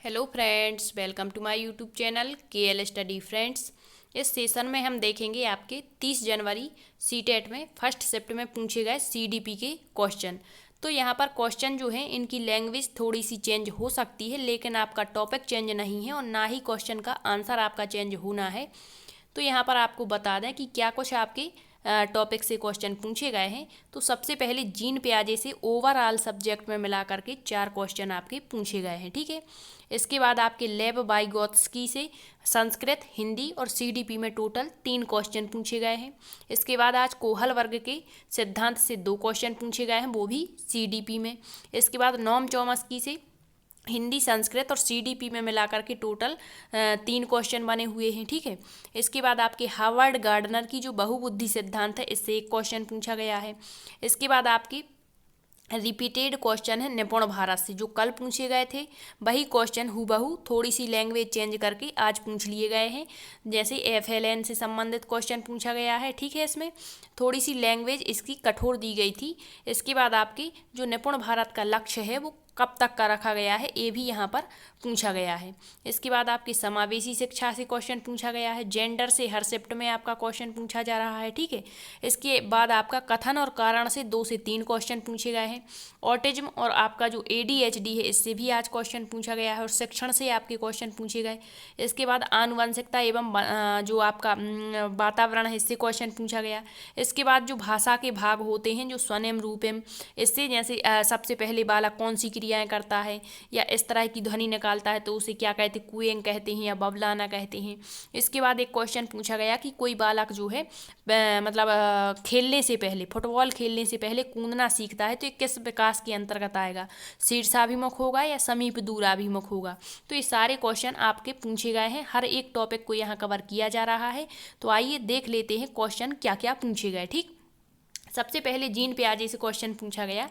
Hello friends, welcome to my YouTube channel KL study friends. इस session में हम देखेंगे आपके 30 जनवरी सीटेट में फर्स्ट शिफ्ट में पूछे गए CDP के क्वेश्चन। तो यहाँ पर क्वेश्चन जो है इनकी लैंग्वेज थोड़ी सी चेंज हो सकती है, लेकिन आपका टॉपिक चेंज नहीं है और ना ही क्वेश्चन का आंसर आपका चेंज होना है। तो यहाँ पर आपको बता दें कि क्या कुछ आपके टॉपिक से क्वेश्चन पूछे गए हैं। तो सबसे पहले जीन पियाजे से ओवरऑल सब्जेक्ट में मिला करके 4 क्वेश्चन आपके पूछे गए हैं, ठीक है। इसके बाद आपके लेब वाइगोत्स्की से संस्कृत, हिंदी और CDP में टोटल 3 क्वेश्चन पूछे गए हैं। इसके बाद आज कोहल वर्ग के सिद्धांत से 2 क्वेश्चन पूछे गए हैं, वो भी CDP में। इसके बाद नॉम चॉम्स्की से हिंदी, संस्कृत और CDP में मिलाकर के टोटल 3 क्वेश्चन बने हुए हैं, ठीक है। इसके बाद आपके हार्वर्ड गार्डनर की जो बहुबुद्धि सिद्धांत है, इससे 1 क्वेश्चन पूछा गया है। इसके बाद आपकी रिपीटेड क्वेश्चन है निपुण भारत से, जो कल पूछे गए थे वही क्वेश्चन हूबहू थोड़ी सी लैंग्वेज चेंज करके आज पूछ लिए गए हैं। जैसे FLN से संबंधित क्वेश्चन पूछा गया है, ठीक है। इसमें थोड़ी सी लैंग्वेज इसकी कठोर दी गई थी। इसके बाद आपकी जो निपुण भारत का लक्ष्य है वो कब तक का रखा गया है, ये भी यहाँ पर पूछा गया है। इसके बाद आपकी समावेशी शिक्षा से क्वेश्चन पूछा गया है। जेंडर से हर शिफ्ट में आपका क्वेश्चन पूछा जा रहा है, ठीक है। इसके बाद आपका कथन और कारण से 2 से 3 क्वेश्चन पूछे गए हैं। ऑटिज्म और आपका जो ADHD है, इससे भी आज क्वेश्चन पूछा गया है और शिक्षण से आपके क्वेश्चन पूछे गए। इसके बाद आनुवंशिकता एवं जो आपका वातावरण है, इससे क्वेश्चन पूछा गया। इसके बाद जो भाषा के भाग होते हैं, जो स्वनिम रूपिम, इससे जैसे सबसे पहले बालक कौन सी क्रियाएं करता है या इस तरह की ध्वनि निकालता है तो उसे क्या कहते हैं, कुएं कहते हैं या बबलाना कहते हैं। इसके बाद एक क्वेश्चन पूछा गया कि कोई बालक जो है खेलने से पहले, फुटबॉल खेलने से पहले कूदना सीखता है तो ये किस विकास के अंतर्गत आएगा, शीर्षाभिमुख होगा या समीप दूराभिमुख होगा। तो ये सारे क्वेश्चन आपके पूछे गए हैं, हर एक टॉपिक को यहाँ कवर किया जा रहा है। तो आइए देख लेते हैं क्वेश्चन क्या क्या पूछे गए, ठीक। सबसे पहले जीन पियाजे से क्वेश्चन पूछा गया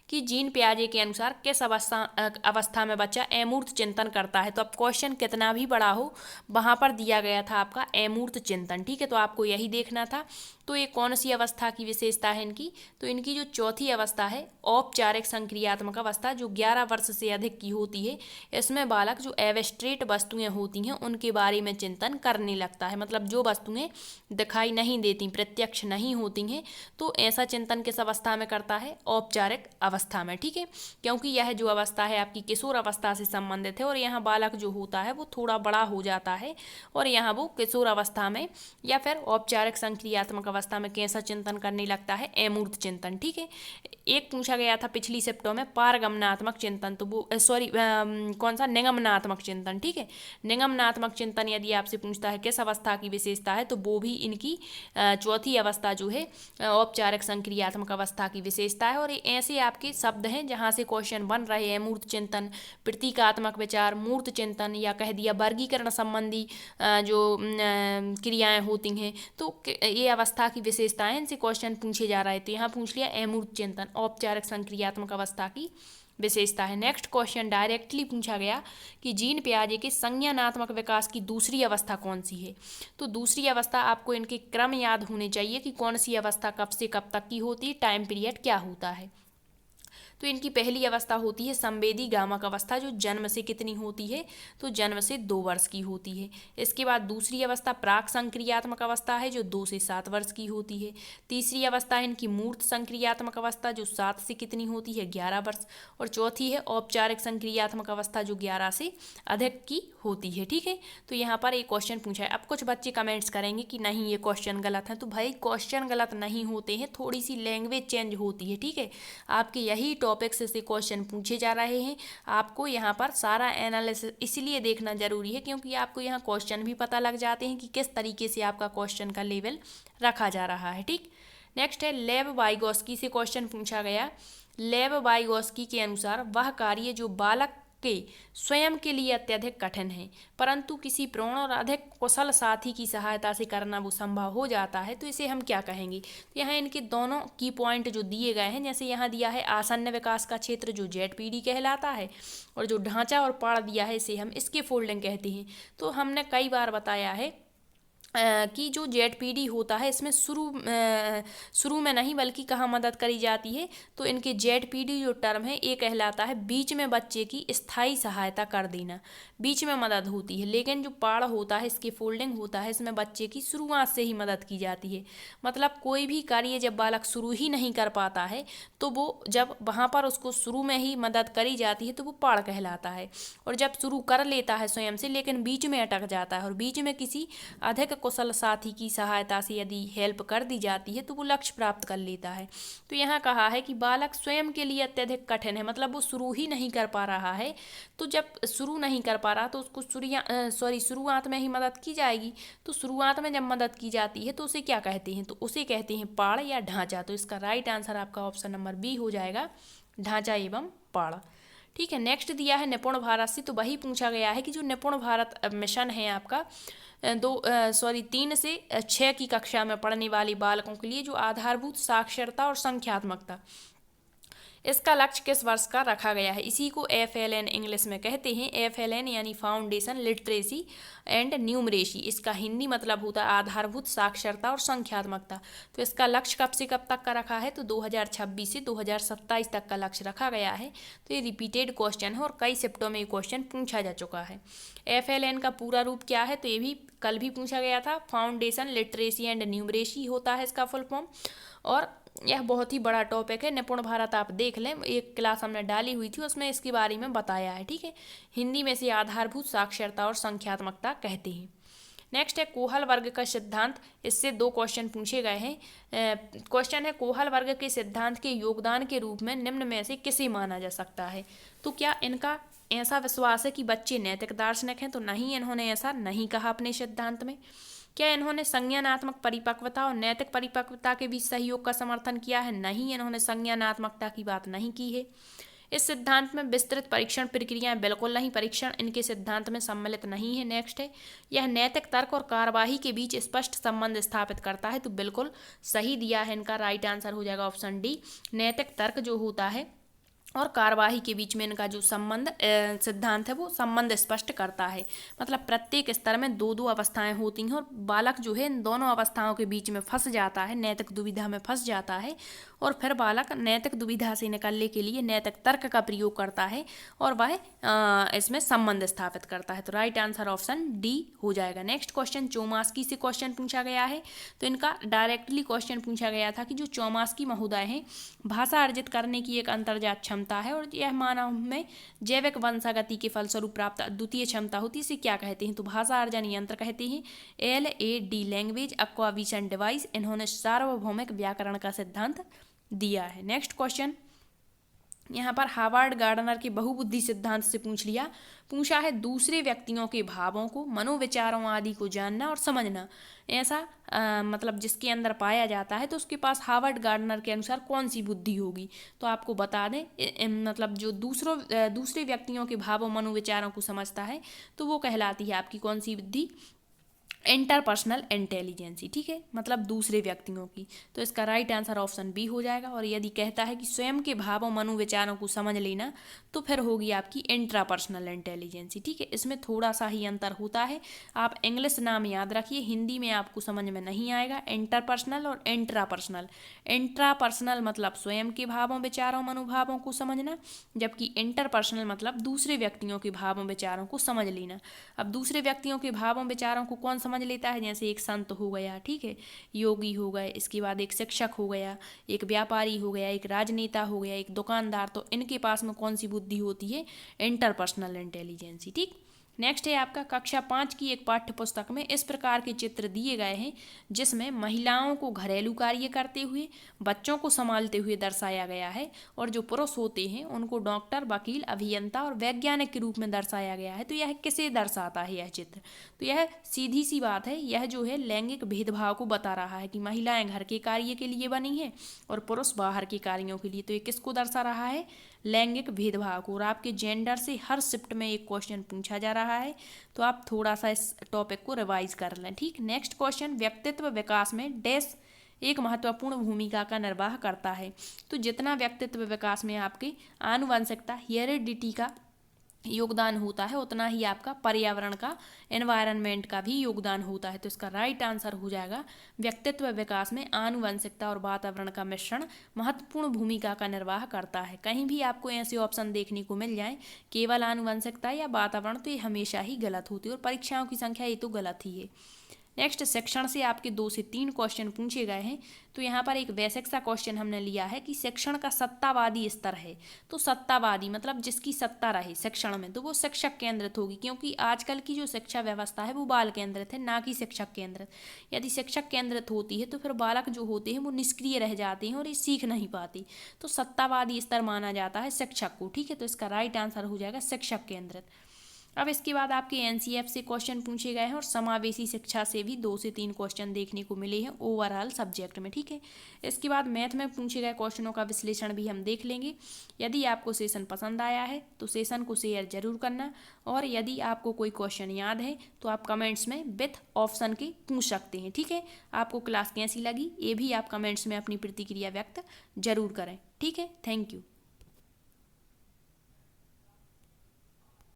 कि जीन पियाजे के अनुसार किस अवस्था में बच्चा अमूर्त चिंतन करता है। तो अब क्वेश्चन कितना भी बड़ा हो, वहाँ पर दिया गया था आपका अमूर्त चिंतन, ठीक है। तो आपको यही देखना था। तो ये कौन सी अवस्था की विशेषता है इनकी, तो इनकी जो चौथी अवस्था है औपचारिक संक्रियात्मक अवस्था, जो 11 वर्ष से अधिक की होती है। इसमें बालक जो एब्स्ट्रैक्ट वस्तुएं होती हैं उनके बारे में चिंतन करने लगता है, मतलब जो वस्तुएं दिखाई नहीं देती, प्रत्यक्ष नहीं होती हैं, तो ऐसा चिंतन किस अवस्था में करता है, औपचारिक अवस्था में, ठीक है। क्योंकि यह जो अवस्था है आपकी किशोर अवस्था से संबंधित है और यहाँ बालक जो होता है वो थोड़ा बड़ा हो जाता है और यहाँ वो किशोर अवस्था में या फिर औपचारिक संक्रियात्मक अवस्था में कैसा चिंतन करने लगता है, अमूर्त चिंतन, ठीक है। एक पूछा गया था पिछली शिफ्टों में पारगमनात्मक चिंतन, तो वो कौन सा, निगमनात्मक चिंतन, ठीक है। निगमनात्मक चिंतन यदि आपसे पूछता है किस अवस्था की विशेषता है, तो वो भी इनकी चौथी अवस्था जो है औपचारिक संक्रियात्मक अवस्था की विशेषता है। और ये ऐसे आपके शब्द हैं जहाँ से क्वेश्चन बन रहे हैं, मूर्त चिंतन, प्रतीकात्मक विचार, मूर्त चिंतन, या कह दिया वर्गीकरण संबंधी जो क्रियाएं होती हैं, तो ये अवस्था की विशेषताएं, इनसे क्वेश्चन पूछे जा रहे थे। यहाँ पूछ लिया अमूर्त चिंतन, औपचारिक संक्रियात्मक अवस्था की विशेषता है। नेक्स्ट क्वेश्चन डायरेक्टली पूछा गया कि जीन पियाजे के संज्ञानात्मक विकास की दूसरी अवस्था कौन सी है। तो दूसरी अवस्था आपको इनके क्रम याद होने चाहिए कि कौन सी अवस्था कब से कब तक की होती है, टाइम पीरियड क्या होता है। तो इनकी पहली अवस्था होती है संवेदी गामक अवस्था, जो जन्म से कितनी होती है, तो जन्म से 2 वर्ष की होती है। इसके बाद दूसरी अवस्था प्राक संक्रियात्मक अवस्था है, जो 2 से 7 वर्ष की होती है। तीसरी अवस्था है इनकी मूर्त संक्रियात्मक अवस्था, जो 7 से कितनी होती है, 11 वर्ष। और चौथी है औपचारिक संक्रियात्मक अवस्था, जो 11 से अधिक की होती है, ठीक है। तो यहाँ पर एक क्वेश्चन पूछा है। अब कुछ बच्चे कमेंट्स करेंगे कि नहीं ये क्वेश्चन गलत है, तो भाई क्वेश्चन गलत नहीं होते हैं, थोड़ी सी लैंग्वेज चेंज होती है, ठीक है। आपके यही टॉपिक्स से क्वेश्चन पूछे जा रहे हैं। आपको यहाँ पर सारा एनालिसिस इसलिए देखना जरूरी है क्योंकि आपको यहाँ क्वेश्चन भी पता लग जाते हैं कि किस तरीके से आपका क्वेश्चन का लेवल रखा जा रहा है, ठीक। नेक्स्ट है लेव वाइगोस्की से क्वेश्चन पूछा गया। लेव वाइगोस्की के अनुसार वह कार्य जो बालक के स्वयं के लिए अत्यधिक कठिन है, परंतु किसी प्रौढ़ और अधिक कुशल साथी की सहायता से करना वो संभव हो जाता है, तो इसे हम क्या कहेंगे। तो यहाँ इनके दोनों की पॉइंट जो दिए गए हैं, जैसे यहाँ दिया है आसन्न विकास का क्षेत्र, जो ZPD कहलाता है, और जो ढांचा और पाड़ दिया है इसे हम इसके फोल्डिंग कहते हैं। तो हमने कई बार बताया है कि जो जेडपीडी होता है इसमें शुरू में नहीं बल्कि कहाँ मदद करी जाती है, तो इनके जेडपीडी जो टर्म है ये कहलाता है बीच में बच्चे की स्थायी सहायता कर देना, बीच में मदद होती है। लेकिन जो पाड़ होता है, इसकी फोल्डिंग होता है, इसमें बच्चे की शुरुआत से ही मदद की जाती है। मतलब कोई भी कार्य जब बालक शुरू ही नहीं कर पाता है तो वो जब वहाँ पर उसको शुरू में ही मदद करी जाती है तो वो पाड़ कहलाता है। और जब शुरू कर लेता है स्वयं से लेकिन बीच में अटक जाता है और बीच में किसी अधिक कुशल साथी की सहायता से यदि हेल्प कर दी जाती है तो वो लक्ष्य प्राप्त कर लेता है। तो यहाँ कहा है कि बालक स्वयं के लिए अत्यधिक कठिन है, मतलब वो शुरू ही नहीं कर पा रहा है। तो जब शुरू नहीं कर पा रहा तो उसको शुरुआत में ही मदद की जाएगी। तो शुरुआत में जब मदद की जाती है तो उसे क्या कहते हैं, तो उसे कहते हैं पाड़ या ढांचा। तो इसका राइट आंसर आपका ऑप्शन नंबर बी हो जाएगा, ढांचा एवं पाड़। ठीक है, नेक्स्ट दिया है निपुण भारत से, तो वही पूछा गया है कि जो निपुण भारत मिशन है आपका 3 से 6 की कक्षा में पढ़ने वाले बालकों के लिए जो आधारभूत साक्षरता और संख्यात्मकता, इसका लक्ष्य किस वर्ष का रखा गया है। इसी को FLN इंग्लिश में कहते हैं। FLN यानी फाउंडेशन लिटरेसी एंड न्यूमरेसी, इसका हिंदी मतलब होता है आधारभूत साक्षरता और संख्यात्मकता। तो इसका लक्ष्य कब से कब तक का रखा है, तो 2026 से 2027 तक का लक्ष्य रखा गया है। तो ये रिपीटेड क्वेश्चन है और कई शिफ्टों में ये क्वेश्चन पूछा जा चुका है। FLN का पूरा रूप क्या है, तो ये भी कल भी पूछा गया था, फाउंडेशन लिटरेसी एंड न्यूमरेसी होता है इसका फुल फॉर्म। और यह बहुत ही बड़ा टॉपिक है, निपुण भारत आप देख लें, एक क्लास हमने डाली हुई थी उसमें इसके बारे में बताया है। ठीक है, हिंदी में से आधारभूत साक्षरता और संख्यात्मकता कहते हैं। नेक्स्ट है कोहल वर्ग का सिद्धांत, इससे 2 क्वेश्चन पूछे गए हैं। क्वेश्चन है कोहल वर्ग के सिद्धांत के योगदान के रूप में निम्न में से किसे माना जा सकता है। तो क्या इनका ऐसा विश्वास है कि बच्चे नैतिक दार्शनिक हैं, तो नहीं, इन्होंने ऐसा नहीं कहा अपने सिद्धांत में। क्या इन्होंने संज्ञानात्मक परिपक्वता और नैतिक परिपक्वता के बीच सहयोग का समर्थन किया है, नहीं, इन्होंने संज्ञानात्मकता की बात नहीं की है। इस सिद्धांत में विस्तृत परीक्षण प्रक्रियाएं, बिल्कुल नहीं, परीक्षण इनके सिद्धांत में सम्मिलित नहीं है। नेक्स्ट है यह नैतिक तर्क और कार्यवाही के बीच स्पष्ट संबंध स्थापित करता है, तो बिल्कुल सही दिया है, इनका राइट आंसर हो जाएगा ऑप्शन डी। नैतिक तर्क जो होता है और कार्यवाही के बीच में इनका जो संबंध सिद्धांत है वो संबंध स्पष्ट करता है। मतलब प्रत्येक स्तर में 2-2 अवस्थाएं होती हैं और बालक जो है इन दोनों अवस्थाओं के बीच में फंस जाता है, नैतिक दुविधा में फंस जाता है और फिर बालक नैतिक दुविधा से निकलने के लिए नैतिक तर्क का प्रयोग करता है और वह इसमें संबंध स्थापित करता है। तो राइट आंसर ऑप्शन डी हो जाएगा। नेक्स्ट क्वेश्चन चौमास्की से क्वेश्चन पूछा गया है, तो इनका डायरेक्टली क्वेश्चन पूछा गया था कि जो चौमास्की महोदय हैं, भाषा अर्जित करने की एक अंतर्जात क्षमता है और यह मानव में जैविक वंशागति के फलस्वरूप प्राप्त अद्वितीय क्षमता होती है, इसे क्या कहते हैं, तो भाषा अर्जन यंत्र कहते हैं। LAD लैंग्वेज एक्वाजिशन डिवाइस, इन्होंने सार्वभौमिक व्याकरण का सिद्धांत दिया है। नेक्स्ट क्वेश्चन यहाँ पर हार्वर्ड गार्डनर के बहुबुद्धि सिद्धांत से पूछा है दूसरे व्यक्तियों के भावों को, मनोविचारों आदि को जानना और समझना ऐसा मतलब जिसके अंदर पाया जाता है, तो उसके पास हार्वर्ड गार्डनर के अनुसार कौन सी बुद्धि होगी। तो आपको बता दें मतलब जो दूसरे व्यक्तियों के भावों मनोविचारों को समझता है तो वो कहलाती है आपकी कौन सी बुद्धि, इंटरपर्सनल इंटेलिजेंसी। ठीक है, मतलब दूसरे व्यक्तियों की। तो इसका राइट आंसर ऑप्शन बी हो जाएगा। और यदि कहता है कि स्वयं के भावों मनोविचारों को समझ लेना तो फिर होगी आपकी इंट्रापर्सनल इंटेलिजेंसी। ठीक है, इसमें थोड़ा सा ही अंतर होता है, आप इंग्लिश नाम याद रखिए, हिंदी में आपको समझ में नहीं आएगा। इंटरपर्सनल और इंट्रापर्सनल, इंट्रापर्सनल मतलब स्वयं के भावों विचारों मनोभावों को समझना, जबकि इंटरपर्सनल मतलब दूसरे व्यक्तियों के भावों विचारों को समझ लेना। अब दूसरे व्यक्तियों के भावों विचारों को कौन समझ लेता है, जैसे एक संत हो गया, ठीक है, योगी हो गए, इसके बाद एक शिक्षक हो गया, एक व्यापारी हो गया, एक राजनेता हो गया, एक दुकानदार, तो इनके पास में कौन सी बुद्धि होती है, इंटरपर्सनल इंटेलिजेंसी। ठीक, नेक्स्ट है आपका कक्षा 5 की एक पाठ्य पुस्तक में इस प्रकार के चित्र दिए गए हैं जिसमें महिलाओं को घरेलू कार्य करते हुए, बच्चों को संभालते हुए दर्शाया गया है और जो पुरुष होते हैं उनको डॉक्टर, वकील, अभियंता और वैज्ञानिक के रूप में दर्शाया गया है। तो यह किसे दर्शाता है यह चित्र, तो यह सीधी सी बात है, यह जो है लैंगिक भेदभाव को बता रहा है कि महिलाएं घर के कार्य के लिए बनी हैं और पुरुष बाहर के कार्यों के लिए। तो ये किसको दर्शा रहा है, लैंगिक भेदभाव को। और आपके जेंडर से हर शिफ्ट में एक क्वेश्चन पूछा जा रहा है, तो आप थोड़ा सा इस टॉपिक को रिवाइज कर लें। ठीक, नेक्स्ट क्वेश्चन व्यक्तित्व विकास में डैश एक महत्वपूर्ण भूमिका का निर्वाह करता है। तो जितना व्यक्तित्व विकास में आपकी आनुवंशिकता हेरिडिटी का योगदान होता है उतना ही आपका पर्यावरण का, एनवायरनमेंट का भी योगदान होता है। तो इसका राइट आंसर हो जाएगा व्यक्तित्व विकास में आनुवंशिकता और वातावरण का मिश्रण महत्वपूर्ण भूमिका का निर्वाह करता है। कहीं भी आपको ऐसे ऑप्शन देखने को मिल जाए केवल आनुवंशिकता या वातावरण, तो ये हमेशा ही गलत होती है और परीक्षाओं की संख्या ये तो गलत ही है। नेक्स्ट शिक्षण से आपके 2 से 3 क्वेश्चन पूछे गए हैं। तो यहाँ पर एक बेसिक सा क्वेश्चन हमने लिया है कि शिक्षण का सत्तावादी स्तर है। तो सत्तावादी मतलब जिसकी सत्ता रहे शिक्षण में, तो वो शिक्षक केंद्रित होगी, क्योंकि आजकल की जो शिक्षा व्यवस्था है वो बाल केंद्रित है, ना कि शिक्षक केंद्रित। यदि शिक्षक केंद्रित होती है तो फिर बालक जो होते हैं वो निष्क्रिय रह जाते हैं और ये सीख नहीं पाते। तो सत्तावादी स्तर माना जाता है शिक्षक को। ठीक है, तो इसका राइट आंसर हो जाएगा शिक्षक केंद्रित। अब इसके बाद आपके एनसीएफ से क्वेश्चन पूछे गए हैं और समावेशी शिक्षा से भी 2 से 3 क्वेश्चन देखने को मिले हैं ओवरऑल सब्जेक्ट में। ठीक है, इसके बाद मैथ में पूछे गए क्वेश्चनों का विश्लेषण भी हम देख लेंगे। यदि आपको सेशन पसंद आया है तो सेशन को शेयर जरूर करना, और यदि आपको कोई क्वेश्चन याद है तो आप कमेंट्स में विथ ऑप्शन के पूछ सकते हैं। ठीक है, आपको क्लास कैसी लगी ये भी आप कमेंट्स में अपनी प्रतिक्रिया व्यक्त जरूर करें। ठीक है, थैंक यू।